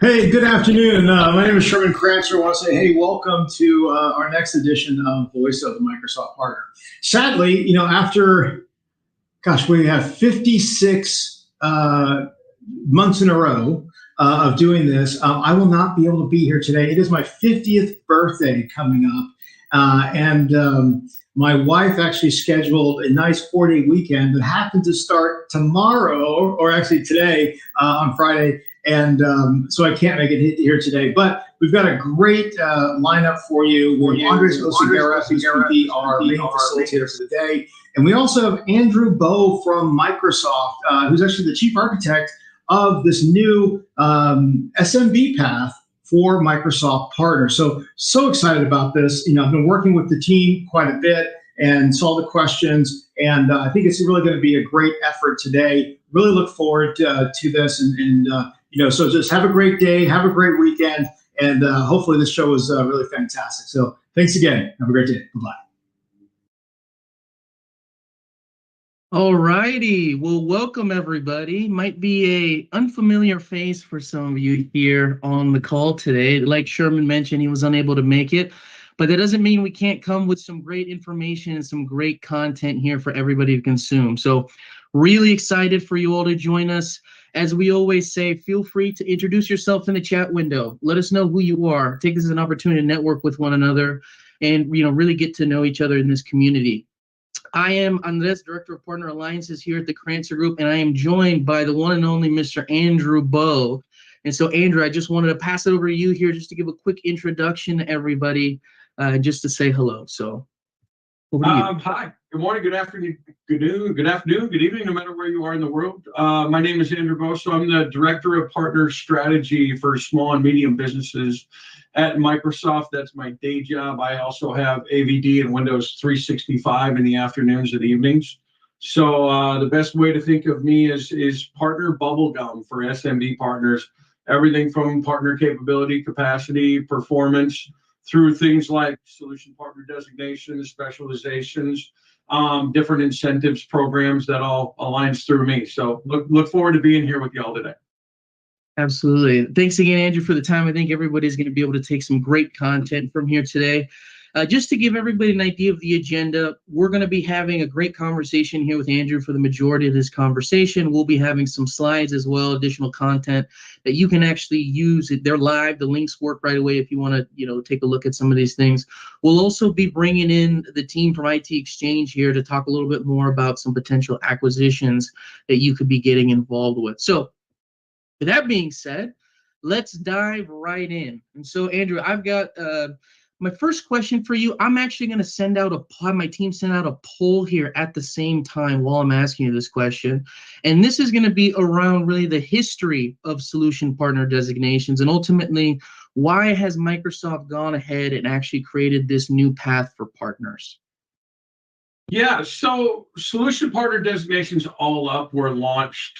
Hey, good afternoon. My name is Sherman Kranzer. I want to say, hey, welcome to our next edition of Voice of the Microsoft Partner. Sadly, after, we have 56 months in a row of doing this, I will not be able to be here today. It is my 50th birthday coming up. And my wife actually scheduled a nice 4-day weekend that happened to start tomorrow, or actually today on Friday. And so I can't make it here today, but we've got a great lineup for you. We have Andres Oseguera, who's going to be our main facilitator for the day. And we also have Andrew Bowe from Microsoft, who's actually the chief architect of this new SMB path for Microsoft partners. So excited about this. I've been working with the team quite a bit and saw the questions, and I think it's really going to be a great effort today. Really look forward to this, so just have a great day, have a great weekend, and hopefully this show is really fantastic. So thanks again. Have a great day. Bye-bye. All righty. Well, welcome everybody. Might be a unfamiliar face for some of you here on the call today. Like Sherman mentioned, he was unable to make it, but that doesn't mean we can't come with some great information and some great content here for everybody to consume. So really excited for you all to join us. As we always say, feel free to introduce yourself in the chat window. Let us know who you are. Take this as an opportunity to network with one another and really get to know each other in this community. I am Andres, Director of Partner Alliances here at the Kranzer Group, and I am joined by the one and only Mr. Andrew Bowe. And so, Andrew, I just wanted to pass it over to you here just to give a quick introduction to everybody, just to say hello. So, over to you. Hi, good morning, good afternoon, good evening, no matter where you are in the world. My name is Andrew Bowe, so I'm the Director of Partner Strategy for small and medium businesses at Microsoft. That's my day job. I also have AVD and Windows 365 in the afternoons and evenings. So the best way to think of me is partner bubblegum for SMB partners. Everything from partner capability, capacity, performance, through things like solution partner designations, specializations, different incentives programs that all aligns through me. So look forward to being here with y'all today. Absolutely. Thanks again, Andrew, for the time. I think everybody's going to be able to take some great content from here today. Just to give everybody an idea of the agenda, we're going to be having a great conversation here with Andrew for the majority of this conversation. We'll be having some slides as well, additional content that you can actually use. They're live. The links work right away if you want to, take a look at some of these things. We'll also be bringing in the team from IT Exchange here to talk a little bit more about some potential acquisitions that you could be getting involved with. So, with that being said, let's dive right in. And so, Andrew, I've got my first question for you. I'm actually going to have my team send out a poll here at the same time while I'm asking you this question. And this is going to be around really the history of solution partner designations, and ultimately, why has Microsoft gone ahead and actually created this new path for partners? Yeah, so solution partner designations all up were launched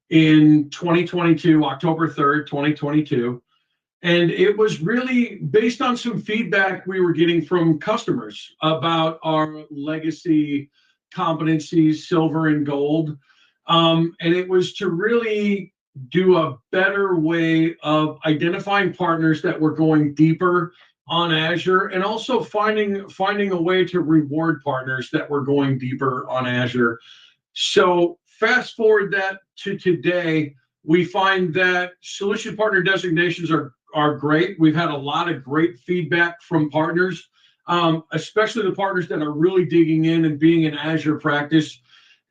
in 2022, October 3rd, 2022. And it was really based on some feedback we were getting from customers about our legacy competencies, silver and gold. And it was to really do a better way of identifying partners that were going deeper on Azure, and also finding a way to reward partners that were going deeper on Azure. So fast forward that to today, we find that solution partner designations are great. We've had a lot of great feedback from partners, especially the partners that are really digging in and being an Azure practice.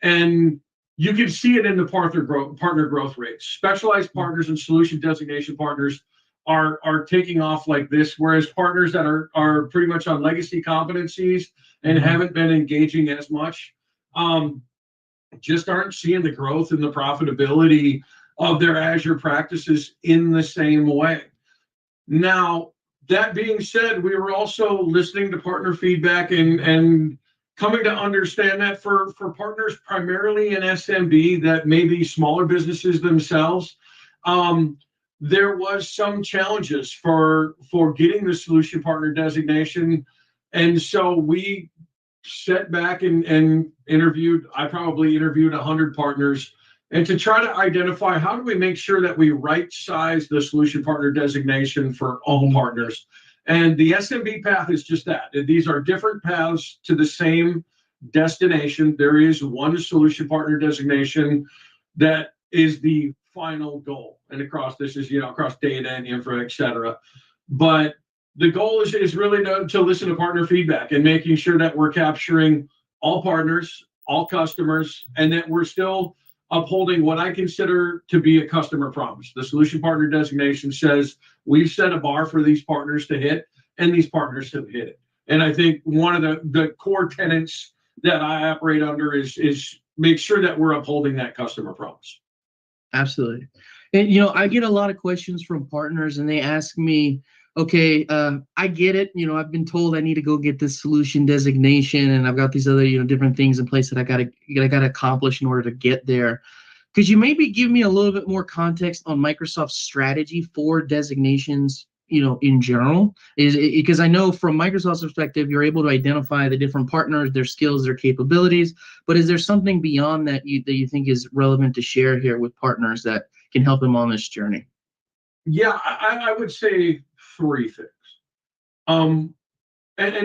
And you can see it in the partner growth rates. Specialized partners and solution designation partners are taking off like this, whereas partners that are pretty much on legacy competencies and haven't been engaging as much, just aren't seeing the growth and the profitability of their Azure practices in the same way. Now, that being said, we were also listening to partner feedback and coming to understand that for partners primarily in SMB, that may be smaller businesses themselves, there was some challenges for getting the solution partner designation. And so we sat back and interviewed, I probably interviewed 100 partners and to try to identify how do we make sure that we right size the solution partner designation for all partners. And the SMB path is just that. These are different paths to the same destination. There is one solution partner designation that is the final goal. And across this is, across data and infra, et cetera. But the goal is really to listen to partner feedback and making sure that we're capturing all partners, all customers, and that we're still upholding what I consider to be a customer promise. The solution partner designation says we've set a bar for these partners to hit, and these partners have hit it. And I think one of the core tenets that I operate under is make sure that we're upholding that customer promise. Absolutely. And, I get a lot of questions from partners, and they ask me, okay, I get it. I've been told I need to go get this solution designation, and I've got these other, different things in place that I gotta accomplish in order to get there. Could you maybe give me a little bit more context on Microsoft's strategy for designations, in general? Because I know from Microsoft's perspective, you're able to identify the different partners, their skills, their capabilities, but is there something beyond that you think is relevant to share here with partners that can help them on this journey? Yeah, I would say three things. And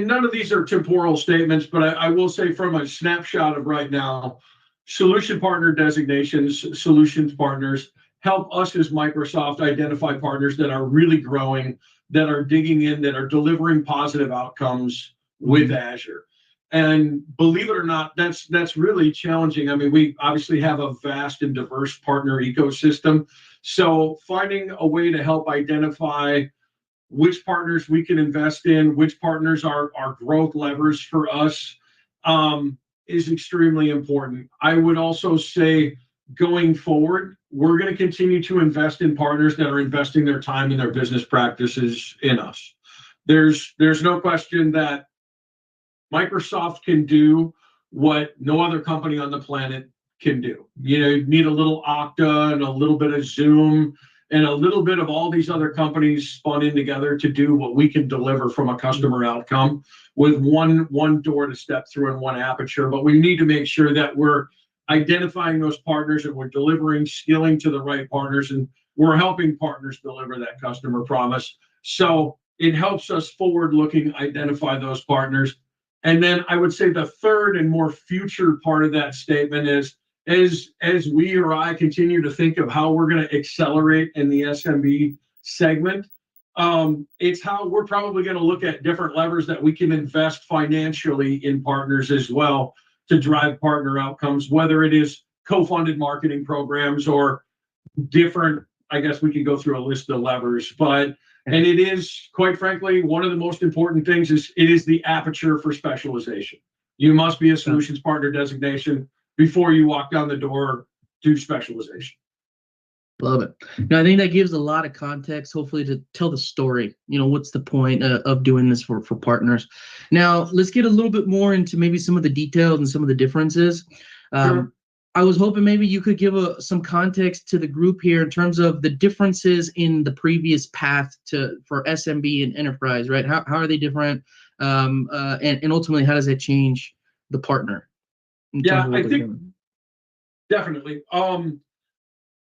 none of these are temporal statements, but I will say from a snapshot of right now, solution partner designations, solutions partners help us as Microsoft identify partners that are really growing, that are digging in, that are delivering positive outcomes with Azure. And believe it or not, that's really challenging. I mean, we obviously have a vast and diverse partner ecosystem. So finding a way to help identify which partners we can invest in, which partners are growth levers for us, is extremely important. I would also say going forward, we're going to continue to invest in partners that are investing their time and their business practices in us. There's no question that Microsoft can do what no other company on the planet can do. You need a little Okta and a little bit of Zoom and a little bit of all these other companies spun in together to do what we can deliver from a customer outcome with one door to step through and one aperture. But we need to make sure that we're identifying those partners and we're delivering skilling to the right partners, and we're helping partners deliver that customer promise. So it helps us forward-looking identify those partners. And then I would say the third and more future part of that statement is, as we or I continue to think of how we're going to accelerate in the SMB segment, it's how we're probably going to look at different levers that we can invest financially in partners as well to drive partner outcomes, whether it is co-funded marketing programs or different, I guess we could go through a list of levers, and it is, quite frankly, one of the most important things is it is the aperture for specialization. You must be a solutions partner designation before you walk down the door to specialization. Love it. Now, I think that gives a lot of context, hopefully, to tell the story. What's the point of doing this for partners? Now, let's get a little bit more into maybe some of the details and some of the differences. Sure. I was hoping maybe you could give some context to the group here in terms of the differences in the previous path for SMB and enterprise, right? How are they different? And ultimately, how does that change the partner? Yeah, I think definitely.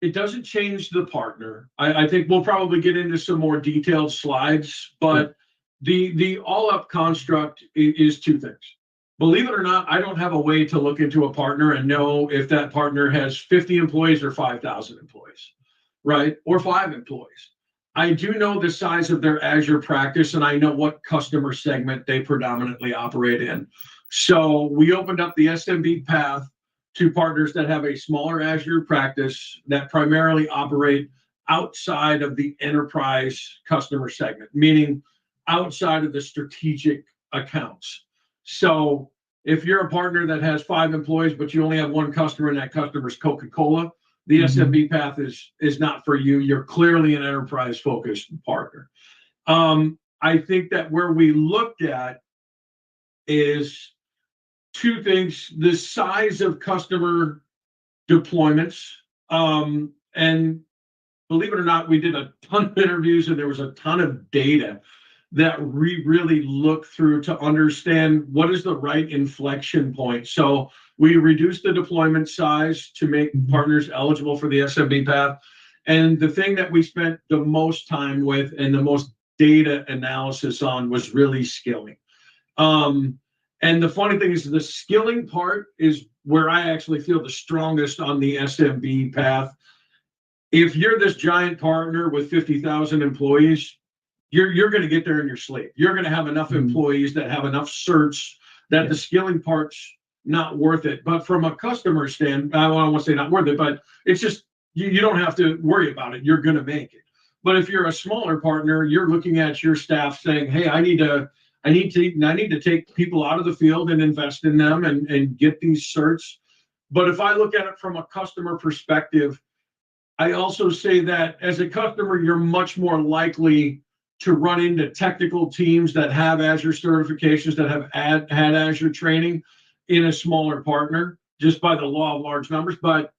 It doesn't change the partner. I think we'll probably get into some more detailed slides, but the all-up construct is two things. Believe it or not, I don't have a way to look into a partner and know if that partner has 50 employees or 5,000 employees, right? Or 5 employees. I do know the size of their Azure practice, and I know what customer segment they predominantly operate in. So we opened up the SMB path to partners that have a smaller Azure practice that primarily operate outside of the enterprise customer segment, meaning outside of the strategic accounts. So if you're a partner that has 5 employees, but you only have one customer and that customer is Coca-Cola, the SMB path is not for you. You're clearly an enterprise-focused partner. I think that where we looked at is two things: the size of customer deployments. And believe it or not, we did a ton of interviews and there was a ton of data that we really look through to understand what is the right inflection point. So we reduced the deployment size to make partners eligible for the SMB path. And the thing that we spent the most time with and the most data analysis on was really skilling. And the funny thing is the skilling part is where I actually feel the strongest on the SMB path. If you're this giant partner with 50,000 employees, you're going to get there in your sleep. You're going to have enough employees that have enough certs that the skilling part's not worth it. But from a customer standpoint, I don't want to say not worth it, but it's just you don't have to worry about it. You're going to make it. But if you're a smaller partner, you're looking at your staff saying, "Hey, I need to take people out of the field and invest in them and get these certs." But if I look at it from a customer perspective, I also say that as a customer, you're much more likely to run into technical teams that have Azure certifications, that have had Azure training in a smaller partner, just by the law of large numbers. But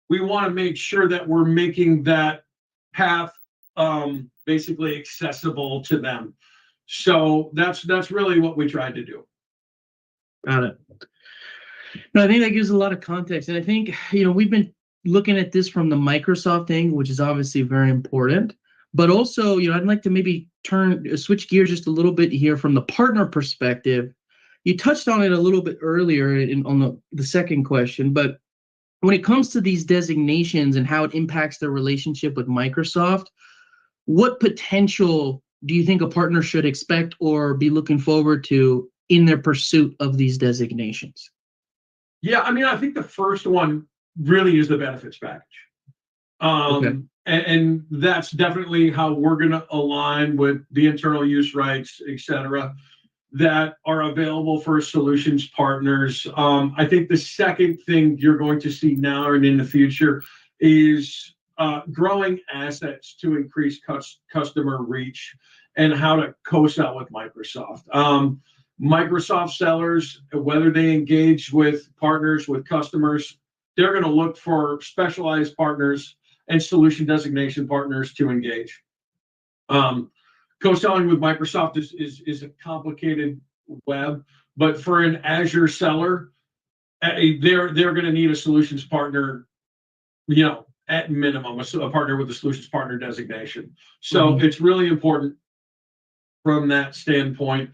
we want to make sure that we're making that path basically accessible to them. So that's really what we tried to do. Got it. No, I think that gives a lot of context. And I think, we've been looking at this from the Microsoft angle, which is obviously very important. But also, I'd like to maybe switch gears just a little bit here from the partner perspective. You touched on it a little bit earlier on the second question, but when it comes to these designations and how it impacts their relationship with Microsoft, what potential do you think a partner should expect or be looking forward to in their pursuit of these designations? Yeah, I think the first one really is the benefits package. Okay. And that's definitely how we're going to align with the internal use rights, et cetera, that are available for solutions partners. I think the second thing you're going to see now and in the future is growing assets to increase customer reach and how to co-sell with Microsoft. Microsoft sellers, whether they engage with partners, with customers, they're going to look for specialized partners and solution designation partners to engage. Co-selling with Microsoft is a complicated web, but for an Azure seller, they're going to need a solutions partner, at minimum, a partner with a solutions partner designation. So it's really important from that standpoint.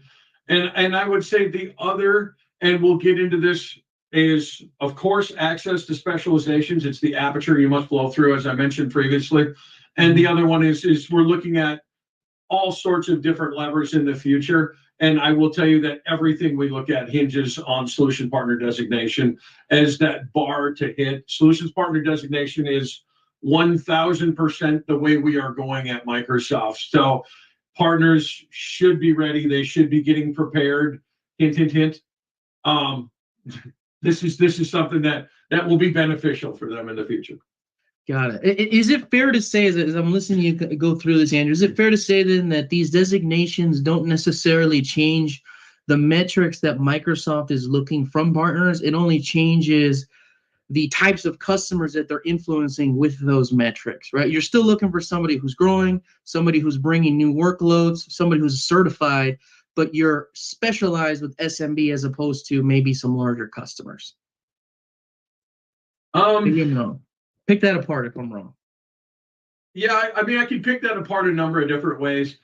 And I would say the other, and we'll get into this, is, of course, access to specializations. It's the aperture you must blow through, as I mentioned previously. And the other one is we're looking at all sorts of different levers in the future. And I will tell you that everything we look at hinges on solution partner designation as that bar to hit. Solutions partner designation is 1,000% the way we are going at Microsoft. So partners should be ready. They should be getting prepared. Hint, hint, hint. This is something that will be beneficial for them in the future. Got it. Is it fair to say, as I'm listening to you go through this, Andrew, is it fair to say then that these designations don't necessarily change the metrics that Microsoft is looking from partners? It only changes the types of customers that they're influencing with those metrics, right? You're still looking for somebody who's growing, somebody who's bringing new workloads, somebody who's certified, but you're specialized with SMB as opposed to maybe some larger customers. Maybe I'm wrong. Pick that apart if I'm wrong. Yeah, I can pick that apart a number of different ways.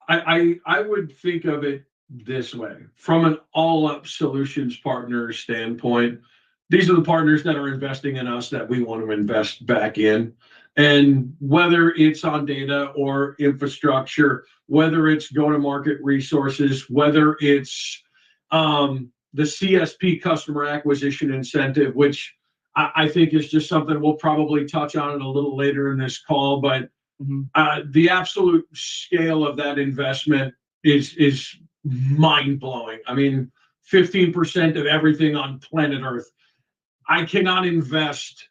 I would think of it this way. From an all-up solutions partner standpoint, these are the partners that are investing in us that we want to invest back in. And whether it's on data or infrastructure, whether it's go-to-market resources, whether it's the CSP customer acquisition incentive, which I think is just something we'll probably touch on it a little later in this call, but the absolute scale of that investment is mind-blowing. 15% of everything on planet Earth. I cannot invest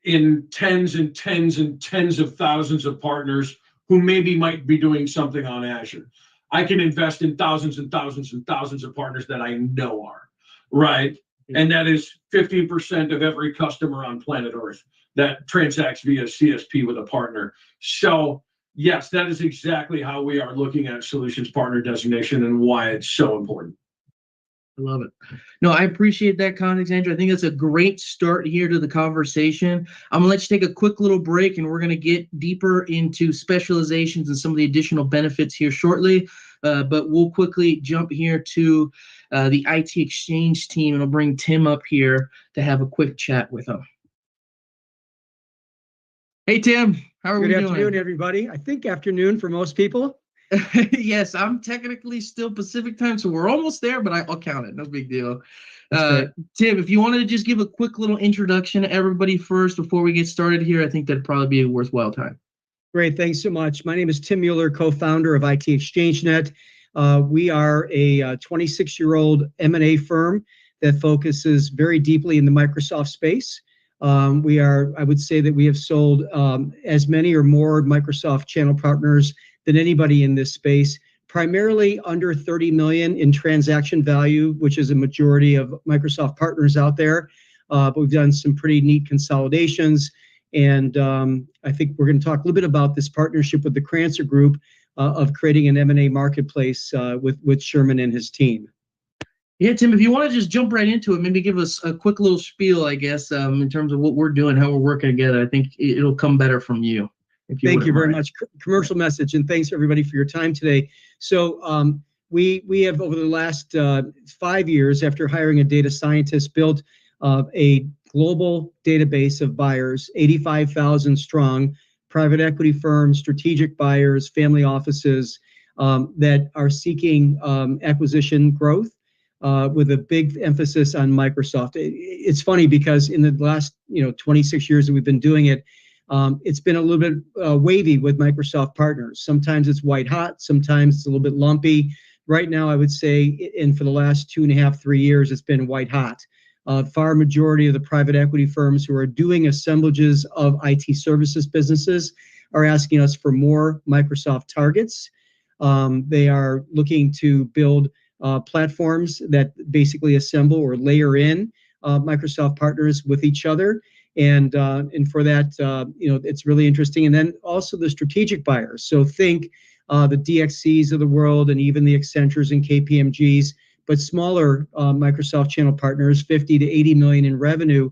in tens and tens and tens of thousands of partners who maybe might be doing something on Azure. I can invest in thousands and thousands and thousands of partners that I know are, right? And that is 15% of every customer on planet Earth that transacts via CSP with a partner. So yes, that is exactly how we are looking at solutions partner designation and why it's so important. I love it. No, I appreciate that context, Andrew. I think that's a great start here to the conversation. I'm going to let you take a quick little break, and we're going to get deeper into specializations and some of the additional benefits here shortly. But we'll quickly jump here to the IT Exchange team, and I'll bring Tim up here to have a quick chat with him. Hey, Tim. How are we doing? Good afternoon, everybody. I think afternoon for most people. Yes, I'm technically still Pacific time, so we're almost there, but I'll count it. No big deal. Tim, if you wanted to just give a quick little introduction to everybody first before we get started here, I think that'd probably be a worthwhile time. Great. Thanks so much. My name is Tim Mueller, co-founder of IT ExchangeNet. We are a 26-year-old M&A firm that focuses very deeply in the Microsoft space. I would say that we have sold as many or more Microsoft channel partners than anybody in this space, primarily under 30 million in transaction value, which is a majority of Microsoft partners out there. But we've done some pretty neat consolidations. And I think we're going to talk a little bit about this partnership with the Kranzer Group of creating an M&A marketplace with Sherman and his team. Yeah, Tim, if you want to just jump right into it, maybe give us a quick little spiel, I guess, in terms of what we're doing, how we're working together. I think it'll come better from you. Thank you very much. Commercial message, and thanks everybody for your time today. So we have, over the last 5 years, after hiring a data scientist, built a global database of buyers, 85,000 strong, private equity firms, strategic buyers, family offices that are seeking acquisition growth with a big emphasis on Microsoft. It's funny because in the last 26 years that we've been doing it, it's been a little bit wavy with Microsoft partners. Sometimes it's white hot, sometimes it's a little bit lumpy. Right now, I would say, and for the last 2.5, 3 years, it's been white hot. Far majority of the private equity firms who are doing assemblages of IT services businesses are asking us for more Microsoft targets. They are looking to build platforms that basically assemble or layer in Microsoft partners with each other. And for that, it's really interesting. And then also the strategic buyers. So think the DXCs of the world and even the Accentures and KPMGs, but smaller Microsoft channel partners, 50 to 80 million in revenue,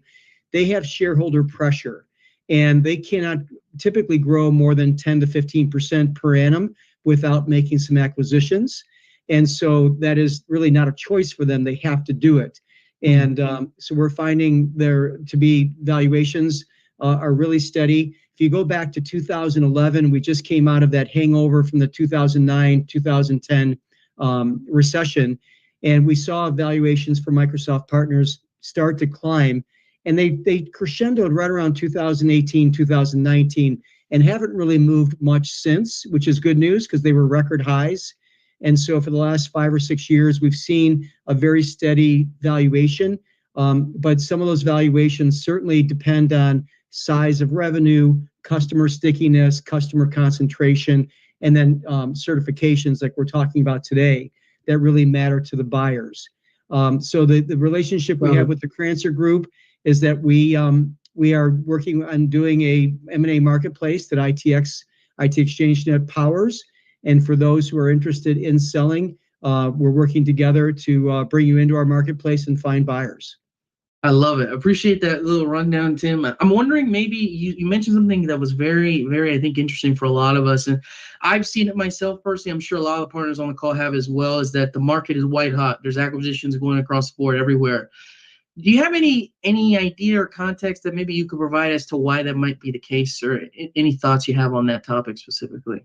they have shareholder pressure. And they cannot typically grow more than 10 to 15% per annum without making some acquisitions. And so that is really not a choice for them. They have to do it. And so we're finding there to be valuations are really steady. If you go back to 2011, we just came out of that hangover from the 2009, 2010 recession. And we saw valuations for Microsoft partners start to climb. And they crescendoed right around 2018, 2019, and haven't really moved much since, which is good news because they were record highs. And so for the last 5 or 6 years, we've seen a very steady valuation. But some of those valuations certainly depend on size of revenue, customer stickiness, customer concentration, and then certifications like we're talking about today that really matter to the buyers. So the relationship we have with the Kranzer Group is that we are working on doing a M&A marketplace that IT ExchangeNet powers. And for those who are interested in selling, we're working together to bring you into our marketplace and find buyers. I love it. Appreciate that little rundown, Tim. I'm wondering, maybe you mentioned something that was very, very, I think, interesting for a lot of us. And I've seen it myself personally. I'm sure a lot of the partners on the call have as well, is that the market is white hot. There's acquisitions going across the board everywhere. Do you have any idea or context that maybe you could provide as to why that might be the case, or any thoughts you have on that topic specifically?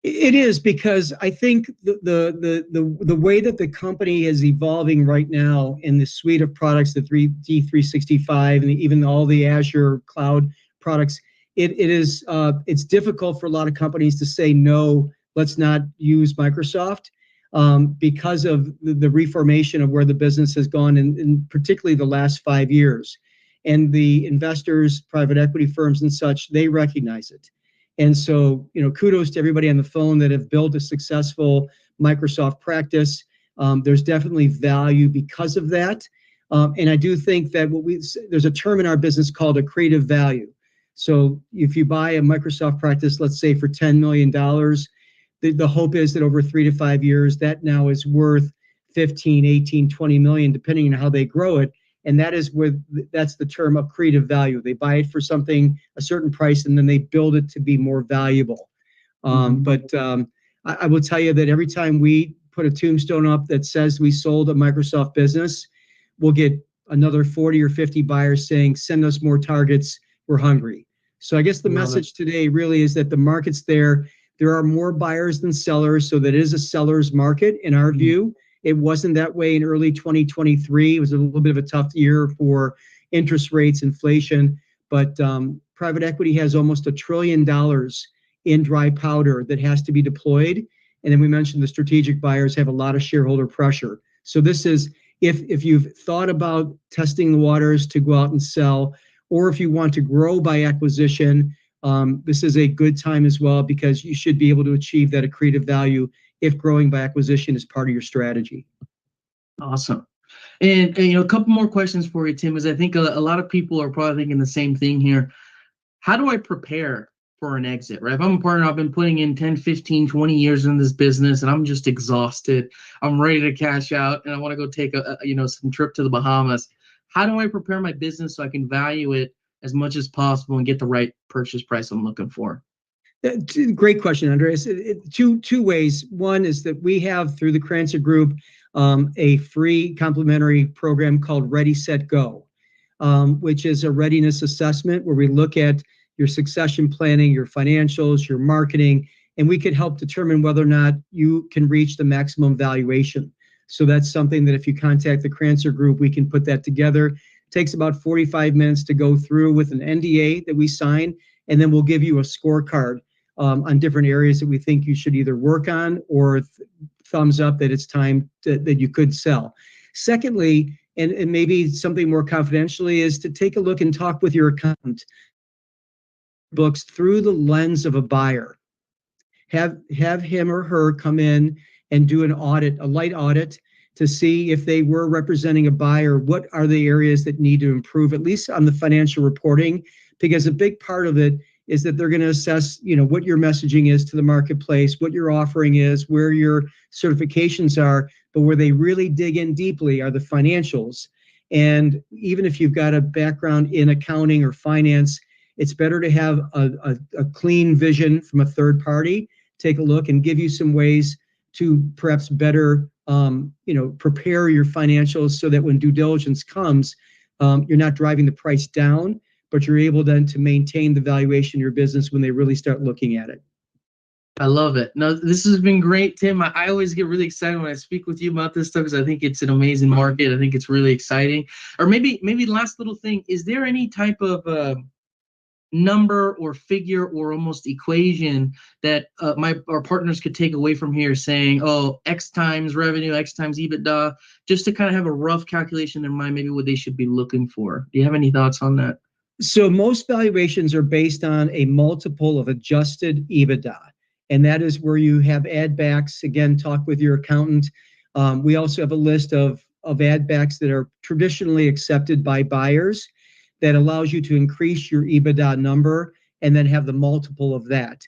It is, because I think the way that the company is evolving right now in the suite of products, the D365 and even all the Azure cloud products, it's difficult for a lot of companies to say no, let's not use Microsoft, because of the reformation of where the business has gone, in particularly the last 5 years. And the investors, private equity firms and such, they recognize it. And so, kudos to everybody on the phone that have built a successful Microsoft practice. There's definitely value because of that. And I do think that there's a term in our business called a creative value. So if you buy a Microsoft practice, let's say for $10 million, the hope is that over 3 to 5 years, that now is worth 15, 18, 20 million, depending on how they grow it. And that's the term accretive value. They buy it for something, a certain price, and then they build it to be more valuable. But I will tell you that every time we put a tombstone up that says we sold a Microsoft business, we'll get another 40 or 50 buyers saying, send us more targets, we're hungry. So I guess the message today really is that the market's there. There are more buyers than sellers, so that is a seller's market in our view. It wasn't that way in early 2023. It was a little bit of a tough year for interest rates, inflation, but private equity has almost $1 trillion in dry powder that has to be deployed. And then we mentioned the strategic buyers have a lot of shareholder pressure. So this is, if you've thought about testing the waters to go out and sell, or if you want to grow by acquisition, this is a good time as well, because you should be able to achieve that accretive value if growing by acquisition is part of your strategy. Awesome. And a couple more questions for you, Tim, is I think a lot of people are probably thinking the same thing here. How do I prepare for an exit, right? If I'm a partner, I've been putting in 10, 15, 20 years in this business and I'm just exhausted. I'm ready to cash out and I want to go take some trip to the Bahamas. How do I prepare my business so I can value it as much as possible and get the right purchase price I'm looking for? Great question, Andreas. Two ways. One is that we have, through the Kranzer Group, a free complimentary program called Ready, Set, Go, which is a readiness assessment where we look at your succession planning, your financials, your marketing, and we could help determine whether or not you can reach the maximum valuation. So that's something that if you contact the Kranzer Group, we can put that together. It takes about 45 minutes to go through with an NDA that we sign, and then we'll give you a scorecard on different areas that we think you should either work on or thumbs up that it's time that you could sell. Secondly, and maybe something more confidentially, is to take a look and talk with your accountant books through the lens of a buyer. Have him or her come in and do an audit, a light audit, to see if they were representing a buyer, what are the areas that need to improve, at least on the financial reporting, because a big part of it is that they're going to assess, what your messaging is to the marketplace, what your offering is, where your certifications are, but where they really dig in deeply are the financials. And even if you've got a background in accounting or finance, it's better to have a clean vision from a third party, take a look and give you some ways to perhaps better, prepare your financials so that when due diligence comes, you're not driving the price down, but you're able then to maintain the valuation of your business when they really start looking at it. I love it. No, this has been great, Tim. I always get really excited when I speak with you about this stuff because I think it's an amazing market. I think it's really exciting. Or maybe last little thing, is there any type of number or figure or almost equation that our partners could take away from here saying, oh, X times revenue, X times EBITDA, just to kind of have a rough calculation in mind, maybe what they should be looking for? Do you have any thoughts on that? So most valuations are based on a multiple of adjusted EBITDA. And that is where you have add backs. Again, talk with your accountant. We also have a list of add backs that are traditionally accepted by buyers that allows you to increase your EBITDA number and then have the multiple of that.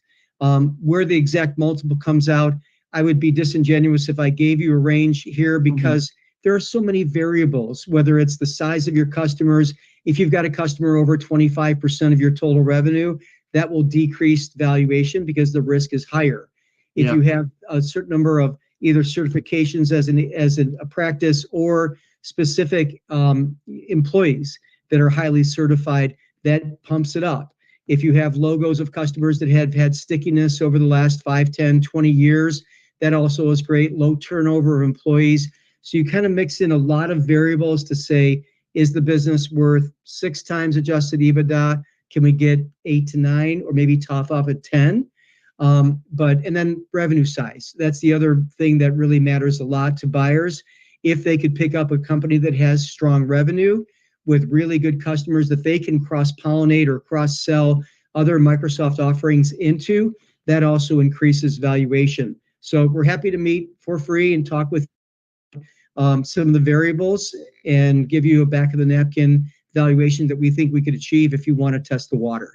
Where the exact multiple comes out, I would be disingenuous if I gave you a range here because there are so many variables, whether it's the size of your customers. If you've got a customer over 25% of your total revenue, that will decrease valuation because the risk is higher. If you have a certain number of either certifications as a practice or specific employees that are highly certified, that pumps it up. If you have logos of customers that have had stickiness over the last 5, 10, 20 years, that also is great. Low turnover of employees. So you kind of mix in a lot of variables to say, is the business worth 6 times adjusted EBITDA? Can we get 8 to 9 or maybe top off at 10? And then revenue size. That's the other thing that really matters a lot to buyers. If they could pick up a company that has strong revenue with really good customers that they can cross-pollinate or cross-sell other Microsoft offerings into, that also increases valuation. So we're happy to meet for free and talk with some of the variables and give you a back of the napkin valuation that we think we could achieve if you want to test the water.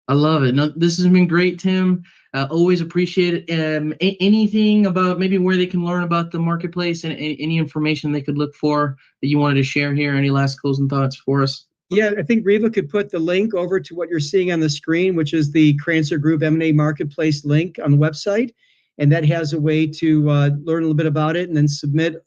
I love it. No, this has been great, Tim. Always appreciate it. Anything about maybe where they can learn about the marketplace and any information they could look for that you wanted to share here? Any last closing thoughts for us? Yeah, I think Reva could put the link over to what you're seeing on the screen, which is the Crancer Group M&A Marketplace link on the website. And that has a way to learn a little bit about it and then submit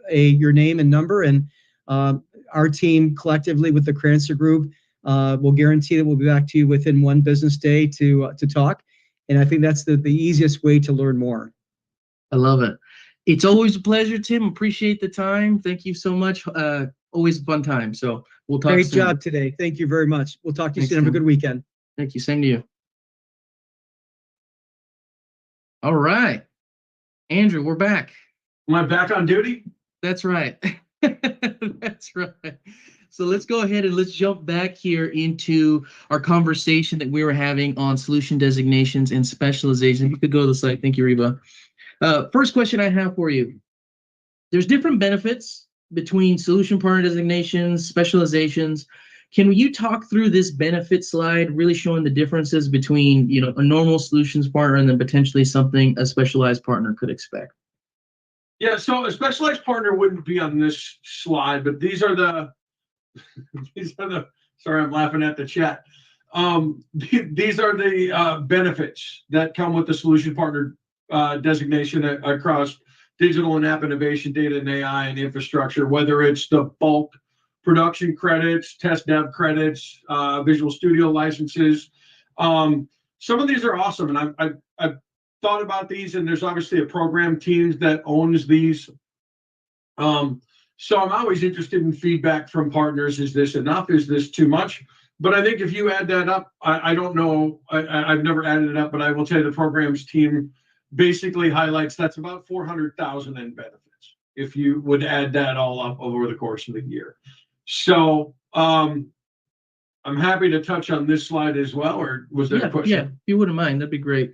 your name and number. And our team collectively with the Crancer Group will guarantee that we'll be back to you within one business day to talk. And I think that's the easiest way to learn more. I love it. It's always a pleasure, Tim. Appreciate the time. Thank you so much. Always a fun time. So we'll talk Great soon. job today. Thank you very much. We'll talk to you Thanks, soon. Have a Tim. good weekend. Thank you. Same to you. All right. Andrew, we're back. Am I back on duty? That's right. That's right. So let's go ahead and let's jump back here into our conversation that we were having on solution designations and specialization. If you could go to the slide. Thank you, Reba. First question I have for you. There's different benefits between solution partner designations, specializations. Can you talk through this benefit slide, really showing the differences between, a normal solutions partner and then potentially something a specialized partner could expect? Yeah, so a specialized partner wouldn't be on this slide, but these are the sorry, I'm laughing at the chat. These are the benefits that come with the solution partner designation across digital and app innovation, data and AI and infrastructure, whether it's the bulk production credits, test dev credits, Visual Studio licenses. Some of these are awesome, and I've thought about these, and there's obviously a program team that owns these. So I'm always interested in feedback from partners. Is this enough? Is this too much? But I think if you add that up, I don't know, I've never added it up, but I will tell you the programs team basically highlights that's about 400,000 in benefits if you would add that all up over the course of the year. So I'm happy to touch on this slide as well, or was there a question? Yeah, if you wouldn't mind, that'd be great.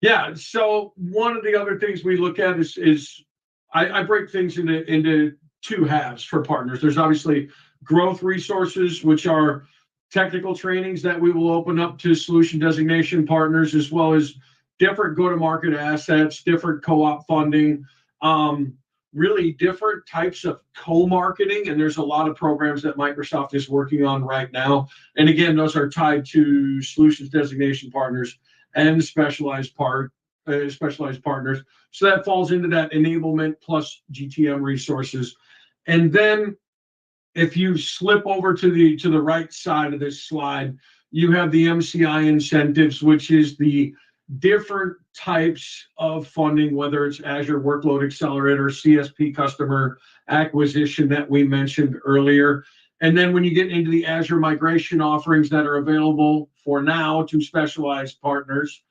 Yeah, so one of the other things we look at is I break things into two halves for partners. There's obviously growth resources, which are technical trainings that we will open up to solution designation partners, as well as different go-to-market assets, different co-op funding, really different types of co-marketing. And there's a lot of programs that Microsoft is working on right now. And again, those are tied to solutions designation partners and specialized partners. So that falls into that enablement plus GTM resources. And then if you slip over to the right side of this slide, you have the MCI incentives, which is the different types of funding, whether it's Azure Workload Accelerator, CSP customer acquisition that we mentioned earlier. And then when you get into the Azure migration offerings that are available for now to specialized partners,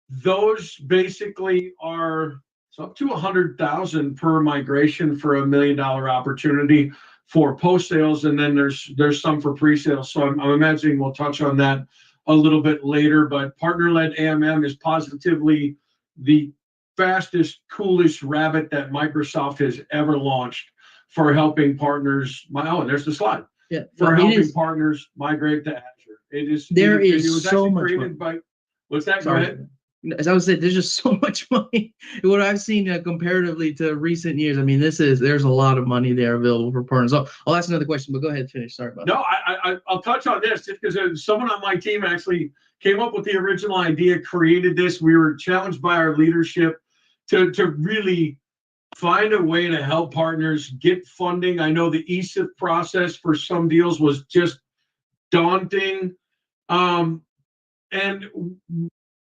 those basically are up to 100,000 per migration for $1 million opportunity for post sales, and then there's some for pre-sales. So I'm imagining we'll touch on that a little bit later. But partner-led AMM is positively the fastest, coolest rabbit that Microsoft has ever launched for helping partners. And there's the slide. Yeah, for helping partners migrate to Azure. It was so much created by. What's that? Sorry. Go ahead. As I was saying, there's just so much money. What I've seen comparatively to recent years, I mean, there's a lot of money there available for partners. I'll ask another question, but go ahead and finish. Sorry about that. No, I'll touch on this just because someone on my team actually came up with the original idea, created this. We were challenged by our leadership to really find a way to help partners get funding. I know the ESIF process for some deals was just daunting. And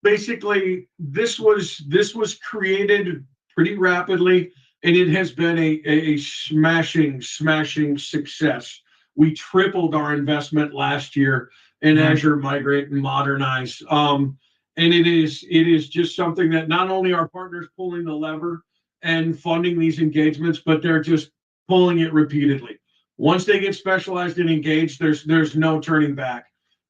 basically, this was created pretty rapidly, and it has been a smashing success. We tripled our investment last year in Azure Migrate and Modernize. And it is just something that not only are partners pulling the lever and funding these engagements, but they're just pulling it repeatedly. Once they get specialized and engaged, there's no turning back.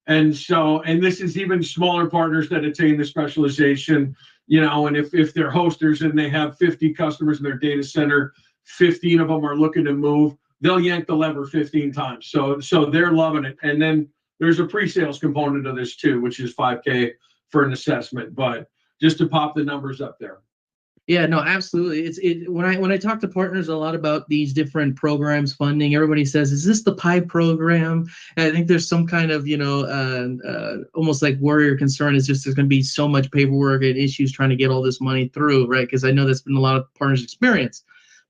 And this is even smaller partners that attain the specialization, and if they're hosters and they have 50 customers in their data center, 15 of them are looking to move, they'll yank the lever 15 times. So they're loving it. And then there's a pre-sales component of this too, which is $5K for an assessment, but just to pop the numbers up there. Yeah, no, absolutely. When I talk to partners a lot about these different programs, funding, everybody says, "Is this the PI program?" And I think there's some kind of, almost like worry or concern is just there's going to be so much paperwork and issues trying to get all this money through, right? Because I know that's been a lot of partners' experience.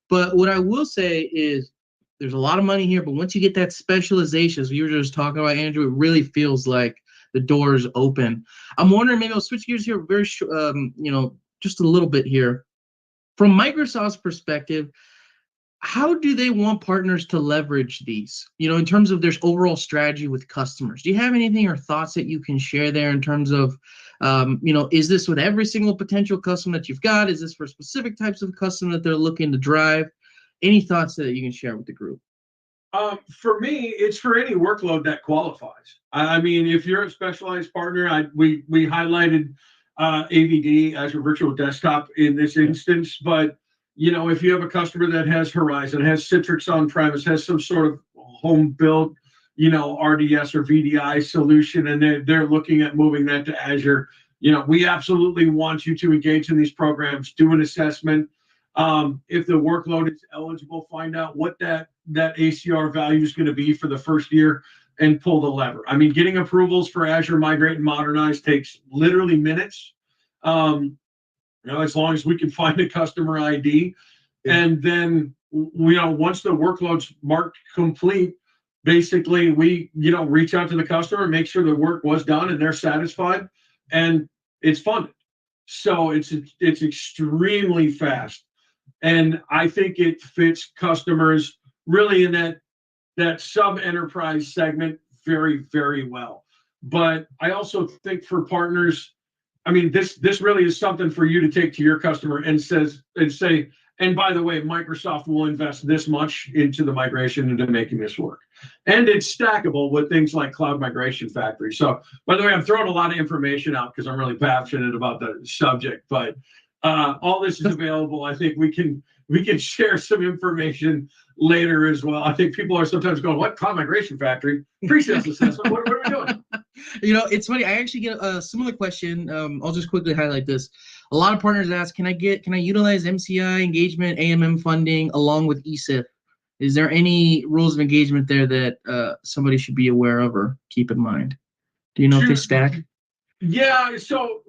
But what I will say is there's a lot of money here, but once you get that specialization, as you were just talking about, Andrew, it really feels like the doors open. I'm wondering, maybe I'll switch gears here just a little bit here. From Microsoft's perspective, how do they want partners to leverage these, in terms of their overall strategy with customers? Do you have anything or thoughts that you can share there in terms of, is this with every single potential customer that you've got? Is this for specific types of customer that they're looking to drive? Any thoughts that you can share with the group? For me, it's for any workload that qualifies. I mean, if you're a specialized partner, we highlighted AVD, Azure Virtual Desktop in this instance, but if you have a customer that has Horizon, has Citrix on-premise, has some sort of home-built, RDS or VDI solution, and they're looking at moving that to Azure, we absolutely want you to engage in these programs, do an assessment. If the workload is eligible, find out what that ACR value is going to be for the first year and pull the lever. I mean, getting approvals for Azure Migrate and Modernize takes literally minutes. As long as we can find a customer ID, and then once the workload's marked complete, basically we reach out to the customer, make sure the work was done and they're satisfied, and it's funded. So it's extremely fast, and I think it fits customers really in that sub-enterprise segment very, very well. But I also think for partners, I mean, this really is something for you to take to your customer and say, and by the way, Microsoft will invest this much into the migration into making this work. And it's stackable with things like Cloud Migration Factory. So, by the way, I'm throwing a lot of information out because I'm really passionate about the subject, but all this is available. I think we can share some information later as well. I think people are sometimes going, "What? Cloud Migration Factory? Pre-sales assessment? What are we doing?" It's funny. I actually get a similar question. I'll just quickly highlight this. A lot of partners ask, can I utilize MCI engagement, AMM funding along with ESIF? Is there any rules of engagement there that somebody should be aware of or keep in mind? Do you know if they stack? Yeah. So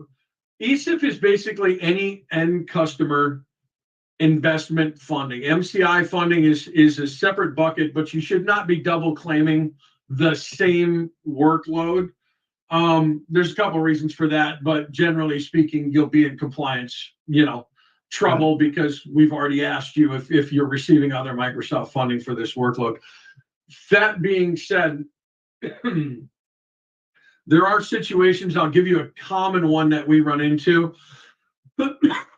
ESIF is basically any end customer investment funding. MCI funding is a separate bucket, but you should not be double claiming the same workload. There's a couple of reasons for that, but generally speaking, you'll be in compliance, trouble because we've already asked you if you're receiving other Microsoft funding for this workload. That being said, there are situations, I'll give you a common one that we run into,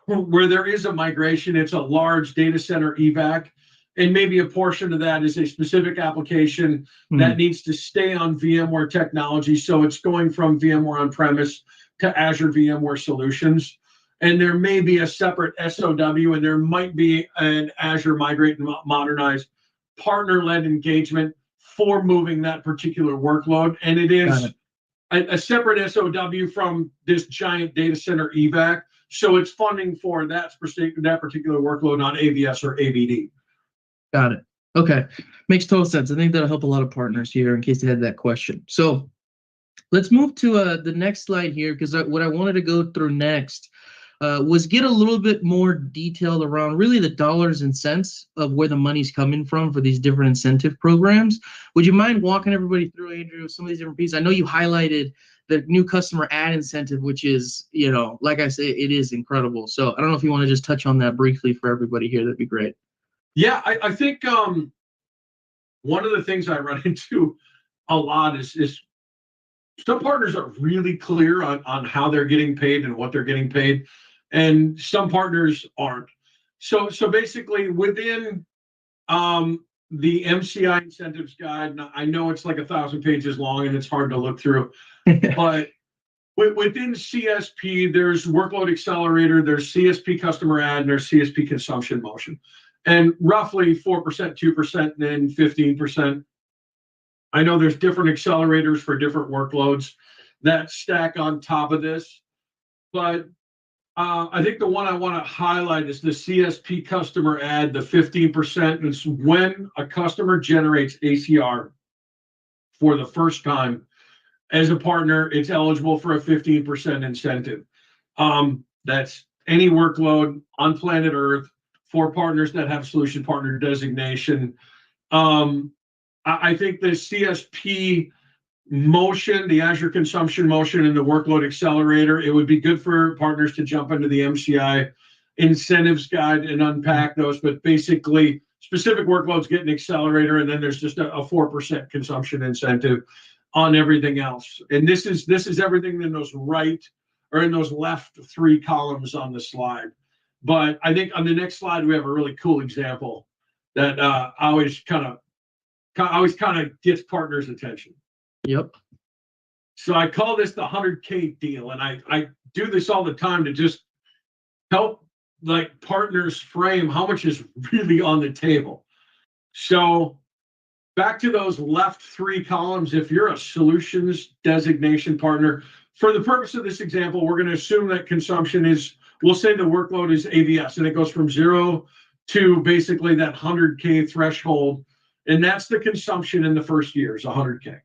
where there is a migration. It's a large data center evac, and maybe a portion of that is a specific application that needs to stay on VMware technology. So it's going from VMware on-premise to Azure VMware Solutions. And there may be a separate SOW, and there might be an Azure Migrate and Modernize partner-led engagement for moving that particular workload. And it is a separate SOW from this giant data center evac. So it's funding for that particular workload on AVS or AVD. Got it. Okay. Makes total sense. I think that'll help a lot of partners here in case they had that question. So let's move to the next slide here, because what I wanted to go through next was get a little bit more detailed around really the dollars and cents of where the money's coming from for these different incentive programs. Would you mind walking everybody through, Andrew, some of these different pieces? I know you highlighted the new customer ad incentive, which is, like I say, it is incredible. So I don't know if you want to just touch on that briefly for everybody here. That'd be great. Yeah, I think one of the things I run into a lot is some partners are really clear on how they're getting paid and what they're getting paid, and some partners aren't. So basically within the MCI incentives guide, I know it's like 1,000 pages long and it's hard to look through, but within CSP, there's Workload Accelerator, there's CSP Customer Ad, and there's CSP Consumption Motion. And roughly 4%, 2%, and then 15% I know there's different accelerators for different workloads that stack on top of this, but I think the one I want to highlight is the CSP customer add, the 15%. It's when a customer generates ACR for the first time as a partner, it's eligible for a 15% incentive. That's any workload on planet Earth for partners that have solution partner designation. I think the CSP motion, the Azure consumption motion, and the workload accelerator, it would be good for partners to jump into the MCI incentives guide and unpack those. But basically, specific workloads get an accelerator, and then there's just a 4% consumption incentive on everything else. And this is everything in those right or in those left 3 columns on the slide. But I think on the next slide we have a really cool example that always kind of gets partners' attention. Yep. So I call this the 100K deal, and I do this all the time to just help like partners frame how much is really on the table. So back to those left 3 columns, if you're a solutions designation partner, for the purpose of this example, we're going to assume that consumption is, we'll say the workload is AVS, and it goes from 0 to basically that 100K threshold, and that's the consumption in the first year is 100K.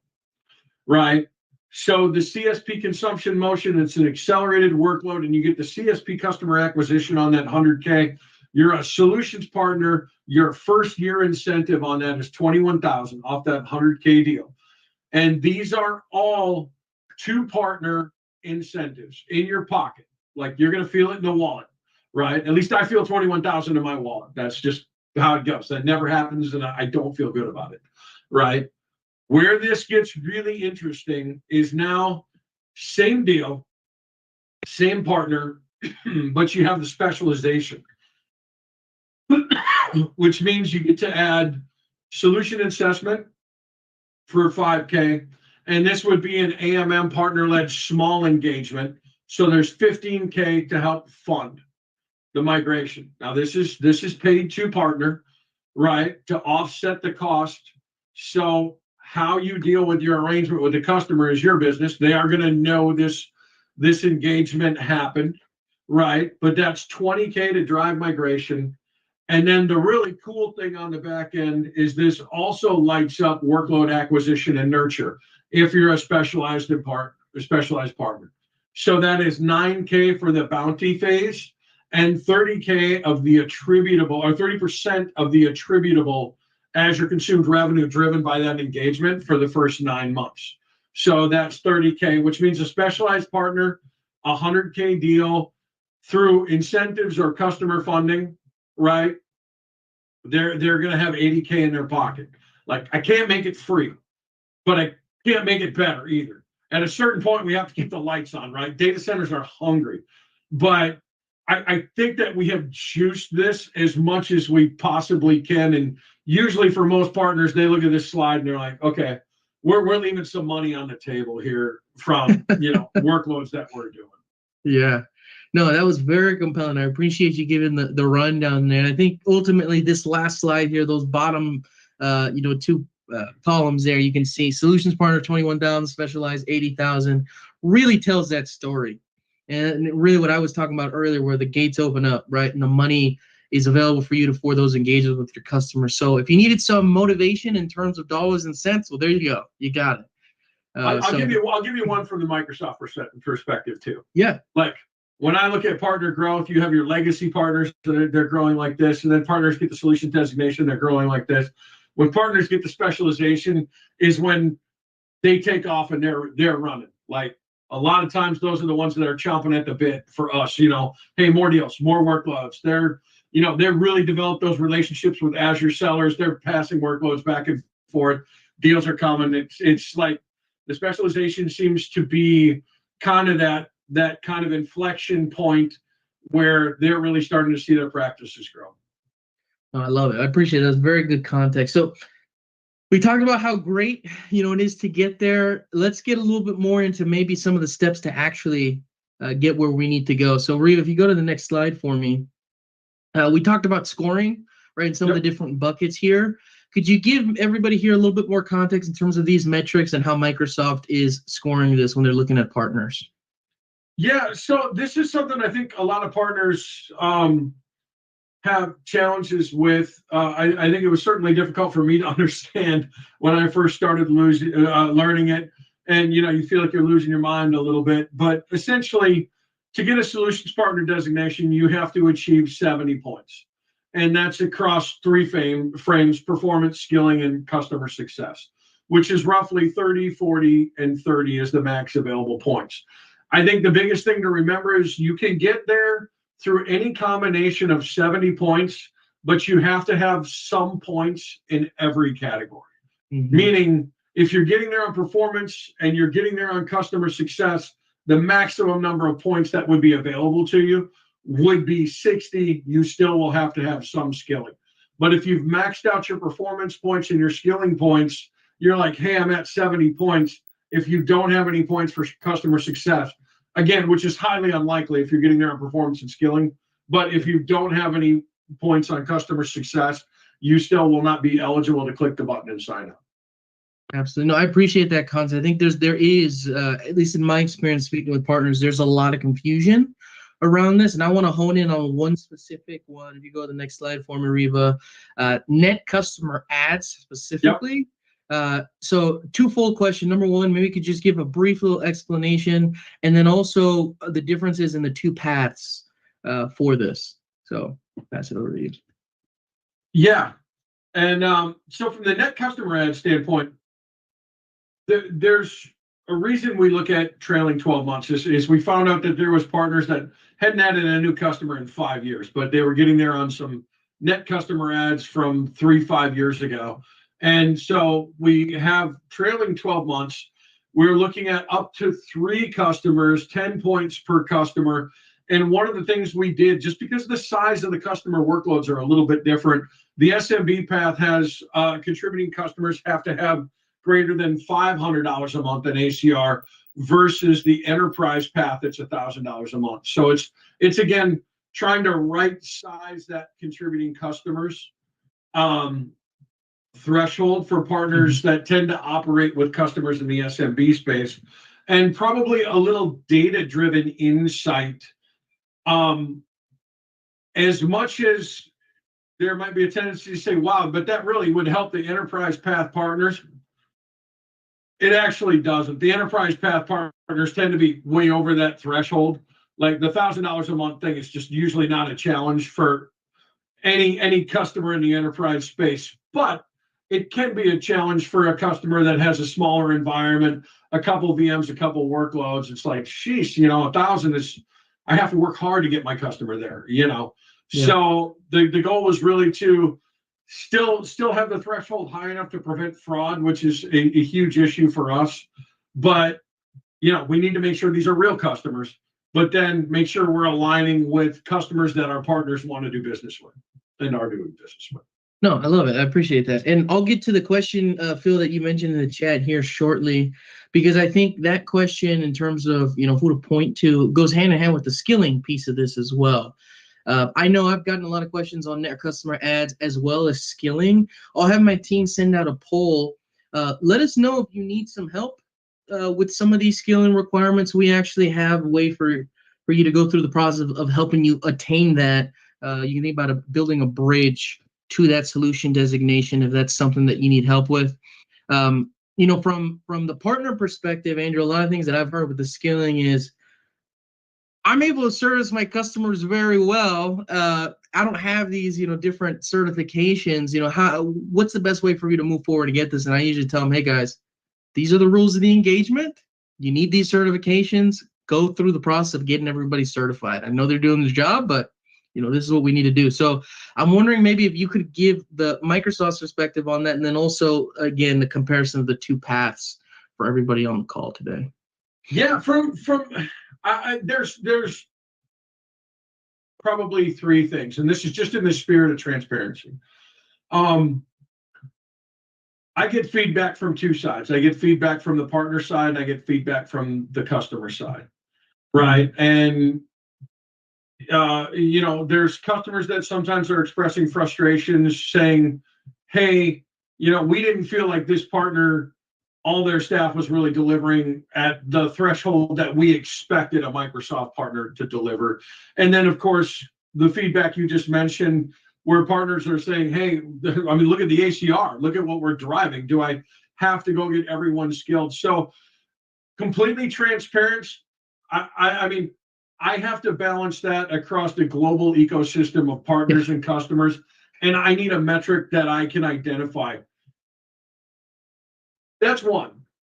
Right. So the CSP consumption motion, it's an accelerated workload, and you get the CSP customer acquisition on that 100K. You're a solutions partner. Your first year incentive on that is $21,000 off that 100K deal. And these are all 2-partner incentives in your pocket. Like you're going to feel it in the wallet, right? At least I feel $21,000 in my wallet. That's just how it goes. That never happens, and I don't feel good about it, right? Where this gets really interesting is now same deal, same partner, but you have the specialization, which means you get to add solution assessment for 5K, and this would be an AMM partner-led small engagement. So there's 15K to help fund the migration. Now this is paid to partner, right, to offset the cost. So how you deal with your arrangement with the customer is your business. They are going to know this engagement happened, right? But that's 20K to drive migration. And then the really cool thing on the back end is this also lights up workload acquisition and nurture if you're a specialized partner. So that is 9K for the bounty phase and 30K of the attributable, or 30% of the attributable Azure consumed revenue driven by that engagement for the first 9 months. So that's 30K, which means a specialized partner, 100K deal through incentives or customer funding, right? They're going to have 80K in their pocket. Like I can't make it free, but I can't make it better either. At a certain point, we have to keep the lights on, right? Data centers are hungry, but I think that we have juiced this as much as we possibly can. And usually for most partners, they look at this slide and they're like, okay, we're leaving some money on the table here from, workloads that we're doing. Yeah. No, that was very compelling. I appreciate you giving the rundown there. I think ultimately this last slide here, those bottom, 2 columns there, you can see solutions partner 21,000, specialized 80,000, really tells that story. And really what I was talking about earlier, where the gates open up, right? And the money is available for you for those engagements with your customers. So if you needed some motivation in terms of dollars and cents, well, there you go. You got it. I'll give you one from the Microsoft perspective too. Yeah. Like when I look at partner growth, you have your legacy partners, they're growing like this, and then partners get the solution designation, they're growing like this. When partners get the specialization is when they take off and they're running. Like a lot of times those are the ones that are chomping at the bit for us, hey, more deals, more workloads. They're really developed those relationships with Azure sellers. They're passing workloads back and forth. Deals are coming. It's like the specialization seems to be kind of that kind of inflection point where they're really starting to see their practices grow. Oh, I love it. I appreciate it. That's very good context. So we talked about how great, it is to get there. Let's get a little bit more into maybe some of the steps to actually get where we need to go. So Reeve, if you go to the next slide for me, we talked about scoring, right? And some of the different buckets here. Could you give everybody here a little bit more context in terms of these metrics and how Microsoft is scoring this when they're looking at partners? Yeah, so this is something I think a lot of partners have challenges with. I think it was certainly difficult for me to understand when I first started learning it. And you feel like you're losing your mind a little bit. But essentially, to get a solutions partner designation, you have to achieve 70 points. And that's across three frames: performance, skilling, and customer success, which is roughly 30, 40, and 30 is the max available points. I think the biggest thing to remember is you can get there through any combination of 70 points, but you have to have some points in every category. Mm-hmm. Meaning, if you're getting there on performance and you're getting there on customer success, the maximum number of points that would be available to you would be 60. You still will have to have some skilling. But if you've maxed out your performance points and your skilling points, you're like, hey, I'm at 70 points. If you don't have any points for customer success, again, which is highly unlikely if you're getting there on performance and skilling, but if you don't have any points on customer success, you still will not be eligible to click the button and sign up. Absolutely. No, I appreciate that concept. I think there is, at least in my experience speaking with partners, there's a lot of confusion around this. And I want to hone in on one specific one. If you go to the next slide for me, Riva, net customer ads specifically. Yep. So twofold question. Number one, maybe you could just give a brief little explanation, and then also the differences in the two paths for this. So pass it over to you. Yeah. And so from the net customer ad standpoint, there's a reason we look at trailing 12 months is we found out that there was partners that hadn't added a new customer in 5 years, but they were getting there on some net customer ads from 3-5 years ago. And so we have trailing 12 months. We're looking at up to 3 customers, 10 points per customer. And one of the things we did, just because the size of the customer workloads are a little bit different, the SMB path has contributing customers have to have greater than $500 a month in ACR versus the enterprise path that's $1,000 a month. So it's again trying to right size that contributing customers threshold for partners that tend to operate with customers in the SMB space, and probably a little data-driven insight. As much as there might be a tendency to say, wow, but that really would help the enterprise path partners, it actually doesn't. The enterprise path partners tend to be way over that threshold. Like the $1,000 a month thing is just usually not a challenge for any customer in the enterprise space, but it can be a challenge for a customer that has a smaller environment, a couple of VMs, a couple of workloads. It's like, sheesh, 1,000 is, I have to work hard to get my customer there, Yeah. So the goal was really to still have the threshold high enough to prevent fraud, which is a huge issue for us. But, we need to make sure these are real customers, but then make sure we're aligning with customers that our partners want to do business with and are doing business with. No, I love it. I appreciate that. And I'll get to the question, Phil, that you mentioned in the chat here shortly, because I think that question in terms of, who to point to goes hand in hand with the skilling piece of this as well. I know I've gotten a lot of questions on net customer ads as well as skilling. I'll have my team send out a poll. Let us know if you need some help with some of these skilling requirements. We actually have a way for you to go through the process of helping you attain that. You can think about building a bridge to that solution designation if that's something that you need help with. From the partner perspective, Andrew, a lot of things that I've heard with the skilling is I'm able to service my customers very well. I don't have these, different certifications. What's the best way for you to move forward to get this? And I usually tell them, hey guys, these are the rules of the engagement. You need these certifications. Go through the process of getting everybody certified. I know they're doing the job, but this is what we need to do. So I'm wondering maybe if you could give the Microsoft's perspective on that, and then also, again, the comparison of the two paths for everybody on the call today. Yeah, there's probably 3 things, and this is just in the spirit of transparency. I get feedback from 2 sides. I get feedback from the partner side, and I get feedback from the customer side, right? And there's customers that sometimes are expressing frustrations, saying, hey, we didn't feel like this partner, all their staff was really delivering at the threshold that we expected a Microsoft partner to deliver. And then, of course, the feedback you just mentioned, where partners are saying, hey, I mean, look at the ACR, look at what we're driving. Do I have to go get everyone skilled? So completely transparent. I mean, I have to balance that across the global ecosystem of partners and customers, and I need a metric that I can identify. That's one.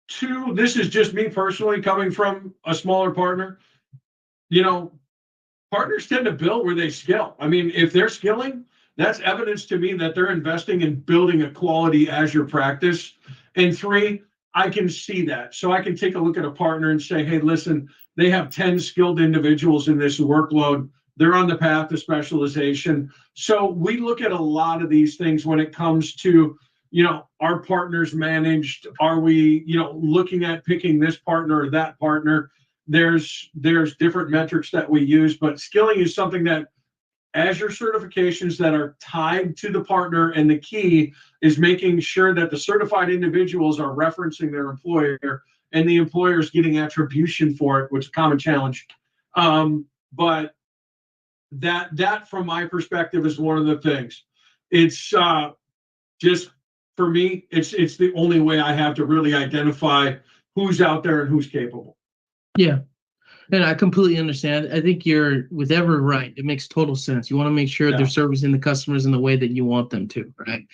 Two, this is just me personally coming from a smaller partner. Partners tend to build where they skill. I mean, if they're skilling, that's evidence to me that they're investing in building a quality Azure practice. And three, I can see that. So I can take a look at a partner and say, hey, listen, they have 10 skilled individuals in this workload. They're on the path to specialization. So we look at a lot of these things when it comes to, our partners managed? Are we, looking at picking this partner or that partner? There's different metrics that we use, but skilling is something that Azure certifications that are tied to the partner, and the key is making sure that the certified individuals are referencing their employer and the employer is getting attribution for it, which is a common challenge. But that from my perspective is one of the things. It's just for me, it's the only way I have to really identify who's out there and who's capable. Yeah. And I completely understand. I think you're with Ever right. It makes total sense. You want to make sure they're servicing the customers in the way that you want them to, right?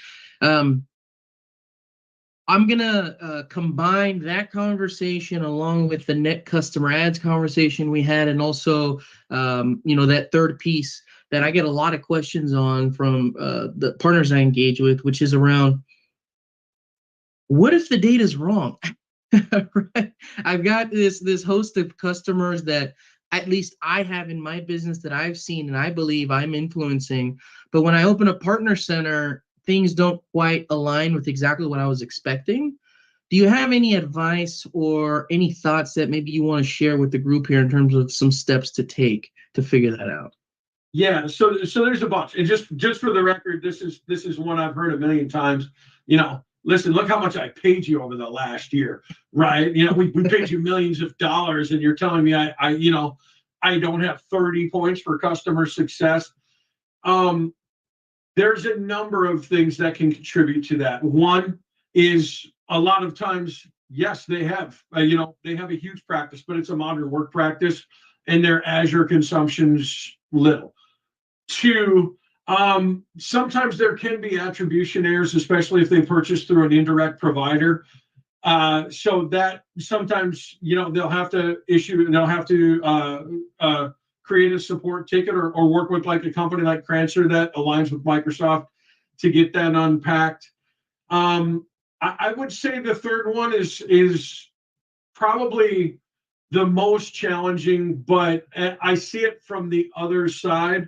I'm going to combine that conversation along with the net customer ads conversation we had, and also, that third piece that I get a lot of questions on from the partners I engage with, which is around, what if the data is wrong? Right? I've got this host of customers that at least I have in my business that I've seen and I believe I'm influencing. But when I open a partner center, things don't quite align with exactly what I was expecting. Do you have any advice or any thoughts that maybe you want to share with the group here in terms of some steps to take to figure that out? Yeah, so there's a bunch. And just for the record, this is one I've heard a million times. Listen, look how much I paid you over the last year, right? We paid you millions of dollars, and you're telling me I don't have 30 points for customer success. There's a number of things that can contribute to that. One is a lot of times, yes, they have a huge practice, but it's a modern work practice, and their Azure consumption's little. Two, sometimes there can be attribution errors, especially if they purchase through an indirect provider. So that sometimes, they'll have to create a support ticket or work with like a company like Crancer that aligns with Microsoft to get that unpacked. I would say the third one is probably the most challenging, but I see it from the other side,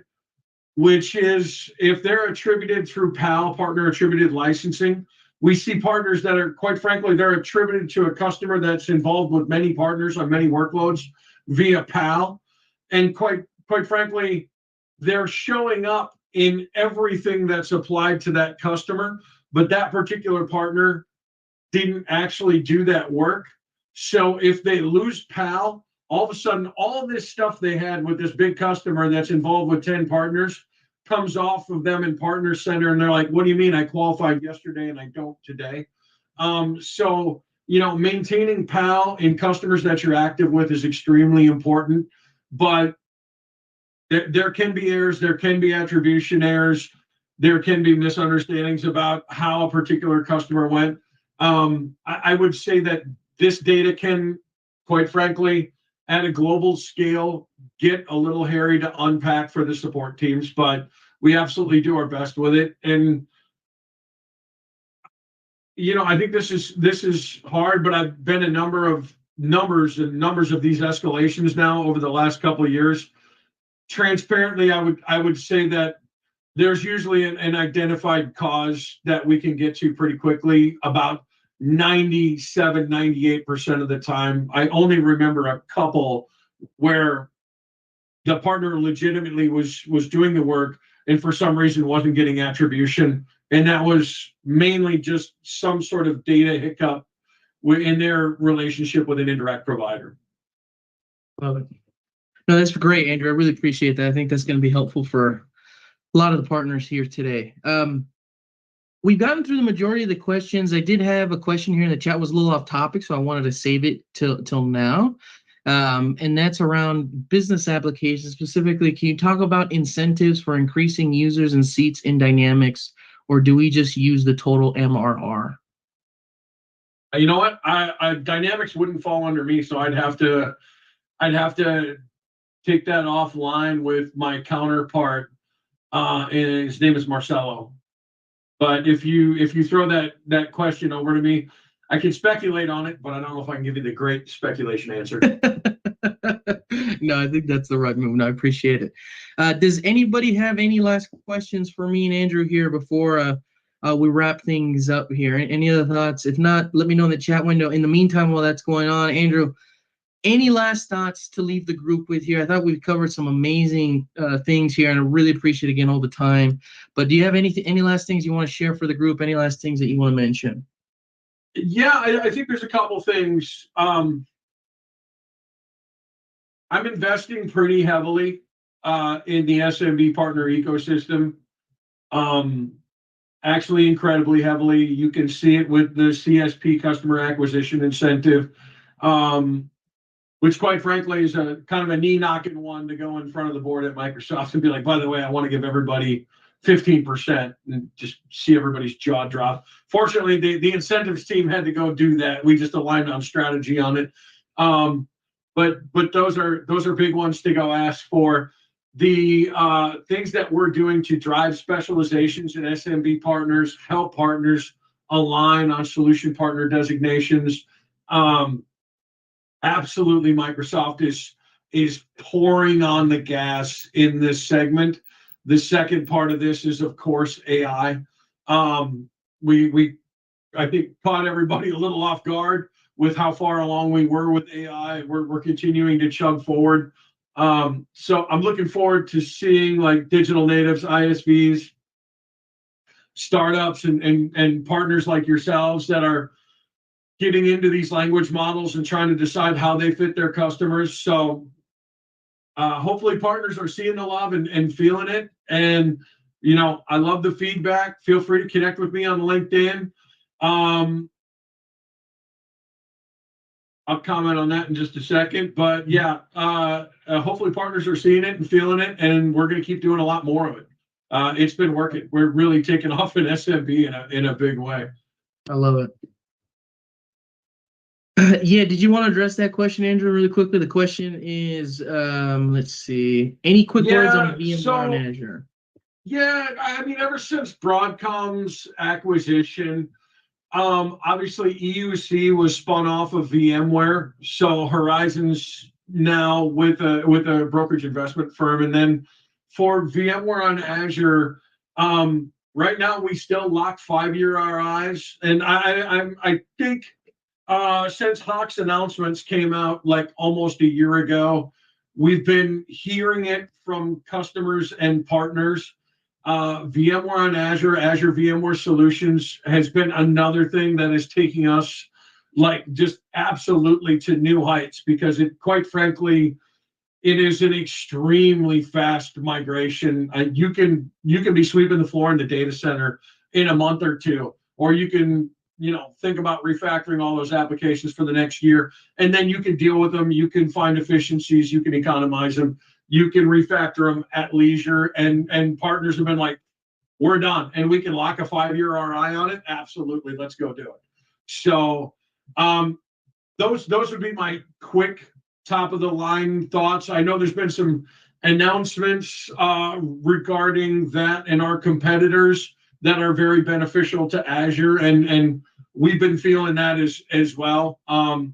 which is if they're attributed through PAL, partner attributed licensing. We see partners that are, quite frankly, they're attributed to a customer that's involved with many partners on many workloads via PAL. And quite frankly, they're showing up in everything that's applied to that customer, but that particular partner didn't actually do that work. So if they lose PAL, all of a sudden, all this stuff they had with this big customer that's involved with 10 partners comes off of them in Partner Center, and they're like, what do you mean I qualified yesterday and I don't today? So, maintaining PAL in customers that you're active with is extremely important, but there can be errors, there can be attribution errors, there can be misunderstandings about how a particular customer went. I would say that this data can, quite frankly, at a global scale, get a little hairy to unpack for the support teams, but we absolutely do our best with it. And I think this is hard, but I've been a number of numbers of these escalations now over the last couple of years. Transparently, I would say that there's usually an identified cause that we can get to pretty quickly. About 98% of the time. I only remember a couple where the partner legitimately was doing the work and for some reason wasn't getting attribution, And that was mainly just some sort of data hiccup in their relationship with an indirect provider. Love it. No, that's great, Andrew. I really appreciate that. I think that's going to be helpful for a lot of the partners here today. We've gotten through the majority of the questions. I did have a question here in the chat, was a little off topic, so I wanted to save it till now. And that's around business applications. Specifically, can you talk about incentives for increasing users and seats in Dynamics, or do we just use the total MRR? You know what? Dynamics wouldn't fall under me, so I'd have to take that offline with my counterpart, and his name is Marcelo. But if you throw that question over to me, I can speculate on it, but I don't know if I can give you the great speculation answer. No, I think that's the right move. No, I appreciate it. Does anybody have any last questions for me and Andrew here before we wrap things up here? Any other thoughts? If not, let me know in the chat window. In the meantime, while that's going on, Andrew, any last thoughts to leave the group with here? I thought we've covered some amazing things here, and I really appreciate, again, all the time. But do you have any last things you want to share for the group? Any last things that you want to mention? Yeah, I think there's a couple things. I'm investing pretty heavily in the SMB partner ecosystem. Actually, incredibly heavily. You can see it with the CSP, customer acquisition incentive, which quite frankly is a kind of a knee-knocking one to go in front of the board at Microsoft and be like, by the way, I want to give everybody 15%, and just see everybody's jaw drop. Fortunately, the incentives team had to go do that. We just aligned on strategy on it. But those are big ones to go ask for. The things that we're doing to drive specializations in SMB partners, help partners align on solution partner designations. Absolutely, Microsoft is pouring on the gas in this segment. The second part of this is, of course, AI. We I think caught everybody a little off guard with how far along we were with AI. We're continuing to chug forward. So I'm looking forward to seeing like digital natives, ISVs, startups, and partners like yourselves that are getting into these language models and trying to decide how they fit their customers. So hopefully partners are seeing the love and feeling it. And, you know, I love the feedback. Feel free to connect with me on LinkedIn. I'll comment on that in just a second. But yeah, hopefully partners are seeing it and feeling it, and we're going to keep doing a lot more of it. It's been working. We're really taking off in SMB in a big way. I love it. Yeah, did you want to address that question, Andrew, really quickly? The question is, let's see, any quick words on VMware and Azure? Yeah, I mean, ever since Broadcom's acquisition, obviously EUC was spun off of VMware, so Horizon's now with a brokerage investment firm, and then for VMware on Azure, right now we still lock 5-year RIs, and I think since Hawk's announcements came out like almost a year ago, we've been hearing it from customers and partners. VMware on Azure VMware Solutions has been another thing that is taking us like just absolutely to new heights, because it, quite frankly, it is an extremely fast migration. You can be sweeping the floor in the data center in a month or two, or you can, you know, think about refactoring all those applications for the next year, and then you can deal with them. You can find efficiencies, you can economize them, you can refactor them at leisure, and partners have been like, we're done, and we can lock a 5-year RI on it. Absolutely, let's go do it. So those would be my quick top of the line thoughts. I know there's been some announcements regarding that and our competitors that are very beneficial to Azure, and we've been feeling that as well. I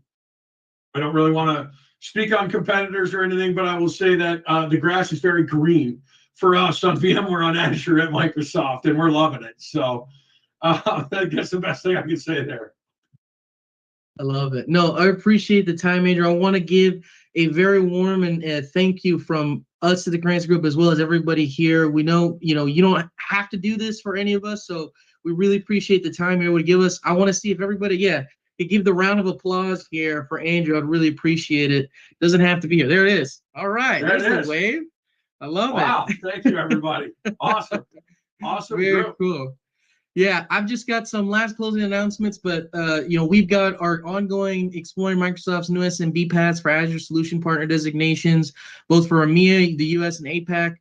don't really want to speak on competitors or anything, but I will say that the grass is very green for us on VMware on Azure at Microsoft, and we're loving it. So I guess the best thing I can say there. I love it. No, I appreciate the time, Andrew. I want to give a very warm and thank you from us at the Grants Group, as well as everybody here. We know, you don't have to do this for any of us, so we really appreciate the time you would give us. I want to see if everybody, could give the round of applause here for Andrew. I'd really appreciate it. Doesn't have to be here. There it is. All right. There it There's is. the wave. I love it. Wow. Thank you, everybody. Awesome. Awesome. Very Group. cool. Yeah, I've just got some last closing announcements, but we've got our ongoing Exploring Microsoft's new SMB paths for Azure Solution Partner designations, both for EMEA, the US, and APAC.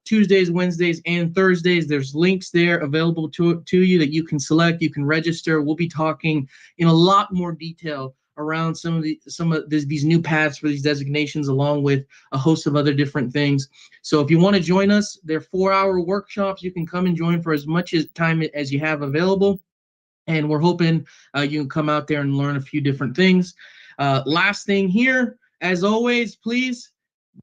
Tuesdays, Wednesdays, and Thursdays. There's links there available to you that you can select. You can register. We'll be talking in a lot more detail around some of these new paths for these designations, along with a host of other different things. So if you want to join us, they're 4-hour workshops. You can come and join for as much time as you have available. And we're hoping you can come out there and learn a few different things. Last thing here, as always, please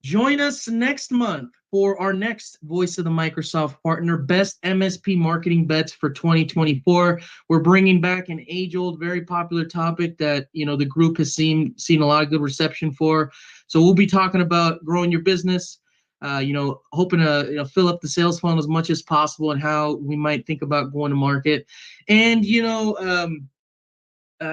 join us next month for our next Voice of the Microsoft Partner Best MSP Marketing Bets for 2024. We're bringing back an age-old, very popular topic that the group has seen a lot of good reception for. So we'll be talking about growing your business, hoping to fill up the sales funnel as much as possible, and how we might think about going to market. And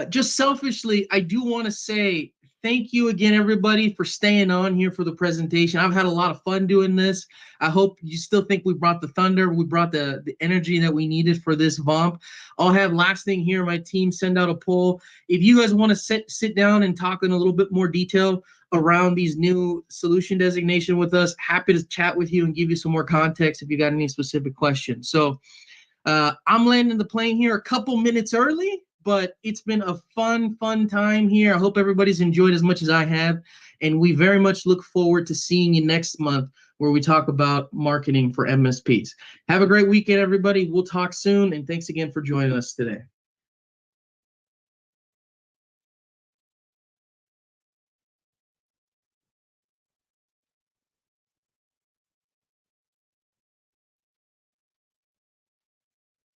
just selfishly, I do want to say thank you again, everybody, for staying on here for the presentation. I've had a lot of fun doing this. I hope you still think we brought the thunder. We brought the energy that we needed for this VOMP. I'll have last thing here, my team send out a poll. If you guys want to sit down and talk in a little bit more detail around these new solution designation with us, happy to chat with you and give you some more context if you got any specific questions. So I'm landing the plane here a couple minutes early, but it's been a fun time here. I hope everybody's enjoyed as much as I have. And we very much look forward to seeing you next month, where we talk about marketing for MSPs. Have a great weekend, everybody. We'll talk soon. And thanks again for joining us today.